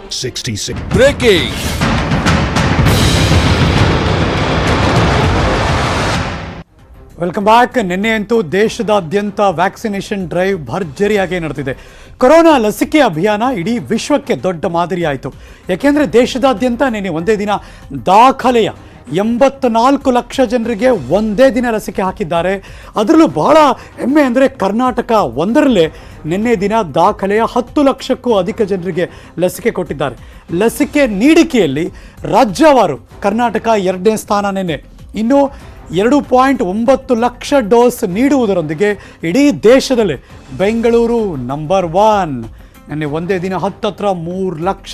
66 breaking. Welcome back. ನಿನ್ನೆಯಂತೂ ದೇಶದಾದ್ಯಂತ vaccination drive ಭರ್ಜರಿಯಾಗಿ ನಡೆದಿದೆ. Corona ಲಸಿಕೆ ಅಭಿಯಾನ ಇಡೀ ವಿಶ್ವಕ್ಕೆ ದೊಡ್ಡ ಮಾದರಿಯಾಯಿತು. ಯಾಕೆಂದರೆ ದೇಶದಾದ್ಯಂತ ನಿನ್ನೆ ಒಂದೇ ದಿನ ದಾಖಲೆಯ 84 ಲಕ್ಷ ಜನರಿಗೆ ಒಂದೇ ದಿನ ಲಸಿಕೆ ಹಾಕಿದ್ದಾರೆ. ಅದರಲ್ಲೂ ಬಹಳ ಹೆಮ್ಮೆ ಅಂದರೆ ಕರ್ನಾಟಕ ಒಂದರಲ್ಲೇ ನಿನ್ನೆ ದಿನ ದಾಖಲೆಯ 10 ಲಕ್ಷಕ್ಕೂ ಅಧಿಕ ಜನರಿಗೆ ಲಸಿಕೆ ಕೊಟ್ಟಿದ್ದಾರೆ. ಲಸಿಕೆ ನೀಡಿಕೆಯಲ್ಲಿ ರಾಜ್ಯವಾರು ಕರ್ನಾಟಕ 2ನೇ ಸ್ಥಾನ. ನಿನ್ನೆ ಇನ್ನು 2.9 ಲಕ್ಷ ಡೋಸ್ ನೀಡುವುದರೊಂದಿಗೆ ಇಡೀ ದೇಶದಲ್ಲಿ ಬೆಂಗಳೂರು ನಂಬರ್ 1. ನಿನ್ನೆ ಒಂದೇ ದಿನ ಹತ್ತತ್ರ 3 ಲಕ್ಷ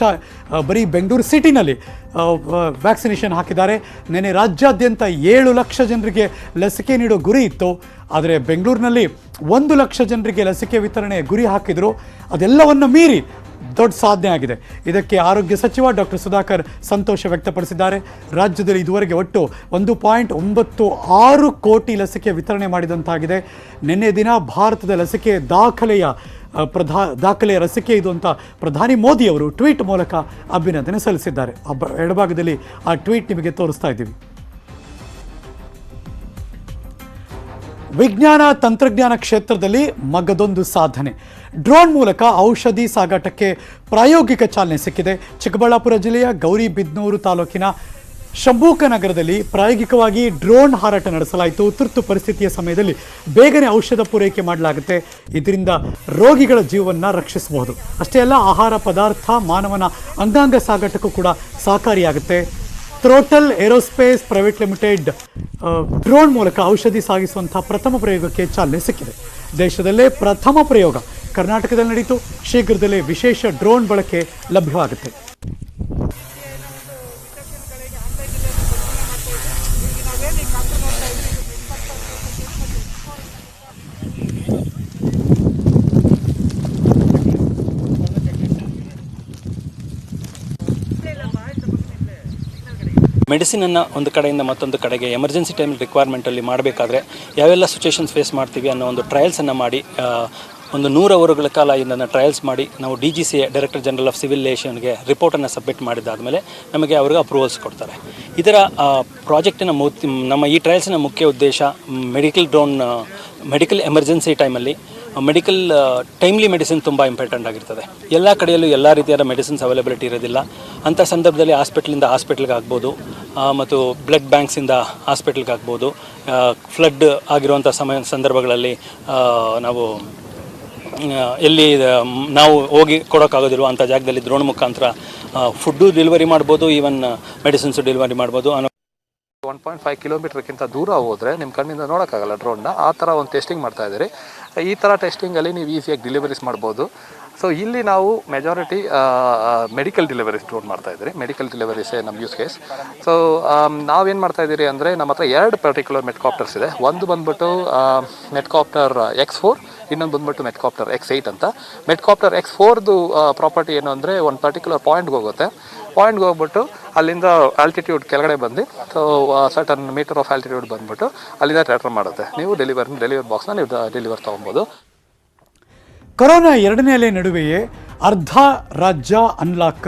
ಬರೀ ಬೆಂಗಳೂರು ಸಿಟಿನಲ್ಲಿ ವ್ಯಾಕ್ಸಿನೇಷನ್ ಹಾಕಿದ್ದಾರೆ. ನಿನ್ನೆ ರಾಜ್ಯಾದ್ಯಂತ 7 ಲಕ್ಷ ಜನರಿಗೆ ಲಸಿಕೆ ನೀಡೋ ಗುರಿ ಇತ್ತು. ಆದರೆ ಬೆಂಗಳೂರಿನಲ್ಲಿ 1 ಲಕ್ಷ ಜನರಿಗೆ ಲಸಿಕೆ ವಿತರಣೆ ಗುರಿ ಹಾಕಿದರು. ಅದೆಲ್ಲವನ್ನು ಮೀರಿ ದೊಡ್ಡ ಸಾಧನೆ ಆಗಿದೆ. ಇದಕ್ಕೆ ಆರೋಗ್ಯ ಸಚಿವ ಡಾಕ್ಟರ್ ಸುಧಾಕರ್ ಸಂತೋಷ ವ್ಯಕ್ತಪಡಿಸಿದ್ದಾರೆ. ರಾಜ್ಯದಲ್ಲಿ ಇದುವರೆಗೆ ಒಟ್ಟು 1.96 ಕೋಟಿ ಲಸಿಕೆ ವಿತರಣೆ ಮಾಡಿದಂತಾಗಿದೆ. ನಿನ್ನೆ ದಿನ ಭಾರತದ ಲಸಿಕೆ ದಾಖಲೆಯ ಲಸಿಕೆ ಇದು ಅಂತ ಪ್ರಧಾನಿ ಮೋದಿ ಅವರು ಟ್ವೀಟ್ ಮೂಲಕ ಅಭಿನಂದನೆ ಸಲ್ಲಿಸಿದ್ದಾರೆ. ಎಡಭಾಗದಲ್ಲಿ ಆ ಟ್ವೀಟ್ ನಿಮಗೆ ತೋರಿಸ್ತಾ ಇದ್ದೀವಿ. ವಿಜ್ಞಾನ ತಂತ್ರಜ್ಞಾನ ಕ್ಷೇತ್ರದಲ್ಲಿ ಮಗದೊಂದು ಸಾಧನೆ. ಡ್ರೋನ್ ಮೂಲಕ ಔಷಧಿ ಸಾಗಾಟಕ್ಕೆ ಪ್ರಾಯೋಗಿಕ ಚಾಲನೆ ಸಿಕ್ಕಿದೆ. ಚಿಕ್ಕಬಳ್ಳಾಪುರ ಜಿಲ್ಲೆಯ ಗೌರಿಬಿದನೂರು ತಾಲೂಕಿನ ಶಂಭೂಕನಗರದಲ್ಲಿ ಪ್ರಾಯೋಗಿಕವಾಗಿ ಡ್ರೋನ್ ಹಾರಾಟ ನಡೆಸಲಾಯಿತು. ತುರ್ತು ಪರಿಸ್ಥಿತಿಯ ಸಮಯದಲ್ಲಿ ಬೇಗನೆ ಔಷಧ ಪೂರೈಕೆ ಮಾಡಲಾಗುತ್ತೆ. ಇದರಿಂದ ರೋಗಿಗಳ ಜೀವವನ್ನು ರಕ್ಷಿಸಬಹುದು. ಅಷ್ಟೇ ಅಲ್ಲ, ಆಹಾರ ಪದಾರ್ಥ ಮಾನವನ ಅಂಗಾಂಗ ಸಾಗಾಟಕ್ಕೂ ಕೂಡ ಸಹಕಾರಿಯಾಗುತ್ತೆ. Throttle Aerospace Private Limited drone ಮೂಲಕ ಔಷಧಿ ಸಾಗಿಸುವಂಥ ಪ್ರಥಮ ಪ್ರಯೋಗಕ್ಕೆ ಚಾಲನೆ ಸಿಕ್ಕಿದೆ. ದೇಶದಲ್ಲೇ ಪ್ರಥಮ ಪ್ರಯೋಗ ಕರ್ನಾಟಕದಲ್ಲಿ ನಡೆಯಿತು. ಶೀಘ್ರದಲ್ಲೇ ವಿಶೇಷ ಡ್ರೋನ್ ಬಳಕೆ ಲಭ್ಯವಾಗುತ್ತೆ. ಮೆಡಿಸಿನನ್ನು ಒಂದು ಕಡೆಯಿಂದ ಮತ್ತೊಂದು ಕಡೆಗೆ ಎಮರ್ಜೆನ್ಸಿ ಟೈಮ್ ರಿಕ್ವೈರ್ಮೆಂಟಲ್ಲಿ ಮಾಡಬೇಕಾದ್ರೆ ಯಾವೆಲ್ಲ ಸಿಚುವೇಷನ್ಸ್ ಫೇಸ್ ಮಾಡ್ತೀವಿ ಅನ್ನೋ ಒಂದು ಟ್ರಯಲ್ಸನ್ನು ಮಾಡಿ ಒಂದು 100 ಅವರ್ಗಳ ಕಾಲ ಇದನ್ನು ಟ್ರಯಲ್ಸ್ ಮಾಡಿ ನಾವು DGCA Director General of Civil ಏವಿಯೇಷನ್ಗೆ ರಿಪೋರ್ಟನ್ನು ಸಬ್ಮಿಟ್ ಮಾಡಿದಾದಮೇಲೆ ನಮಗೆ ಅವ್ರಿಗೆ ಅಪ್ರೂವಲ್ಸ್ ಕೊಡ್ತಾರೆ. ಇದರ ಪ್ರಾಜೆಕ್ಟಿನ ನಮ್ಮ ಈ ಟ್ರಯಲ್ಸಿನ ಮುಖ್ಯ ಉದ್ದೇಶ ಮೆಡಿಕಲ್ ಎಮರ್ಜೆನ್ಸಿ ಟೈಮಲ್ಲಿ ಮೆಡಿಕಲ್ ಟೈಮ್ಲಿ ಮೆಡಿಸಿನ್ ತುಂಬ ಇಂಪಾರ್ಟೆಂಟ್ ಆಗಿರ್ತದೆ. ಎಲ್ಲ ಕಡೆಯಲ್ಲೂ ಎಲ್ಲ ರೀತಿಯಾದ ಮೆಡಿಸಿನ್ಸ್ ಅವೈಲಬಿಲಿಟಿ ಇರೋದಿಲ್ಲ. ಅಂಥ ಸಂದರ್ಭದಲ್ಲಿ ಹಾಸ್ಪಿಟ್ಲಿಂದ ಹಾಸ್ಪಿಟ್ಲ್ಗೆ ಆಗ್ಬೋದು, ಮತ್ತು ಬ್ಲಡ್ ಬ್ಯಾಂಕ್ಸಿಂದ ಹಾಸ್ಪಿಟ್ಲ್ಗೆ ಆಗ್ಬೋದು. ಫ್ಲಡ್ ಆಗಿರುವಂಥ ಸಂದರ್ಭಗಳಲ್ಲಿ ನಾವು ಎಲ್ಲಿ ನಾವು ಹೋಗಿ ಕೊಡೋಕ್ಕಾಗೋದಿಲ್ವ ಅಂಥ ಜಾಗದಲ್ಲಿ ಡ್ರೋನ್ ಮುಖಾಂತರ ಫುಡ್ಡು ಡೆಲಿವರಿ ಮಾಡ್ಬೋದು, ಈವನ್ ಮೆಡಿಸಿನ್ಸು ಡೆಲಿವರಿ ಮಾಡ್ಬೋದು. 1.5 ಕಿಲೋಮೀಟರ್ಗಿಂತ ದೂರ ಹೋದರೆ ನಿಮ್ಮ ಕಣ್ಣಿಂದ ನೋಡೋಕ್ಕಾಗಲ್ಲ ಡ್ರೋನ್ನ. ಆ ಥರ ಒಂದು ಟೆಸ್ಟಿಂಗ್ ಮಾಡ್ತಾಯಿದ್ದೀರಿ. ಈ ಥರ ಟೆಸ್ಟಿಂಗಲ್ಲಿ ನೀವು ಈಸಿಯಾಗಿ ಡೆಲಿವರೀಸ್ ಮಾಡ್ಬೋದು. ಸೊ ಇಲ್ಲಿ ನಾವು ಮೆಜಾರಿಟಿ ಮೆಡಿಕಲ್ ಡೆಲಿವರೀಸ್ ಡ್ರೋನ್ ಮಾಡ್ತಾಯಿದ್ದೀರಿ. ಮೆಡಿಕಲ್ ಡೆಲಿವರೀಸೇ ನಮ್ಮ ಯೂಸ್ ಕೇಸ್. ಸೊ ನಾವೇನು ಮಾಡ್ತಾಯಿದ್ದೀರಿ ಅಂದರೆ ನಮ್ಮ ಹತ್ರ 2 ಪರ್ಟಿಕ್ಯುಲರ್ ಮೆಟ್ಕಾಪ್ಟರ್ಸ್ ಇದೆ. ಒಂದು ಬಂದ್ಬಿಟ್ಟು ಮೆಟ್ಕಾಪ್ಟರ್ X4, ಇನ್ನೊಂದು ಬಂದ್ಬಿಟ್ಟು ಮೆಟ್ಕಾಪ್ಟರ್ X8 ಅಂತ. ಮೆಟ್ಕಾಪ್ಟರ್ X4ದು ಪ್ರಾಪರ್ಟಿ ಏನು ಅಂದರೆ ಒಂದು ಪರ್ಟಿಕ್ಯುಲರ್ ಪಾಯಿಂಟ್ಗೆ ಹೋಗ್ಬಿಟ್ಟು ಅಲ್ಲಿಂದ ಆಲ್ಟಿಟ್ಯೂಡ್ ಕೆಳಗಡೆ ಬಂದು ಸರ್ಟನ್ ಮೀಟರ್ ಆಫ್ ಆಲ್ಟಿಟ್ಯೂಡ್ ಬಂದ್ಬಿಟ್ಟು ಅಲ್ಲಿಂದ ಟ್ರ್ಯಾಕ್ಟರ್ ಮಾಡುತ್ತೆ. ನೀವು ಡೆಲಿವರಿ ಬಾಕ್ಸ್ನ ನೀವು ಡೆಲಿವರ್ ತೊಗೊಬೋದು. ಕೊರೋನಾ 2ನೇ ಅಲೆ ನಡುವೆಯೇ ಅರ್ಧ ರಾಜ್ಯ ಅನ್ಲಾಕ್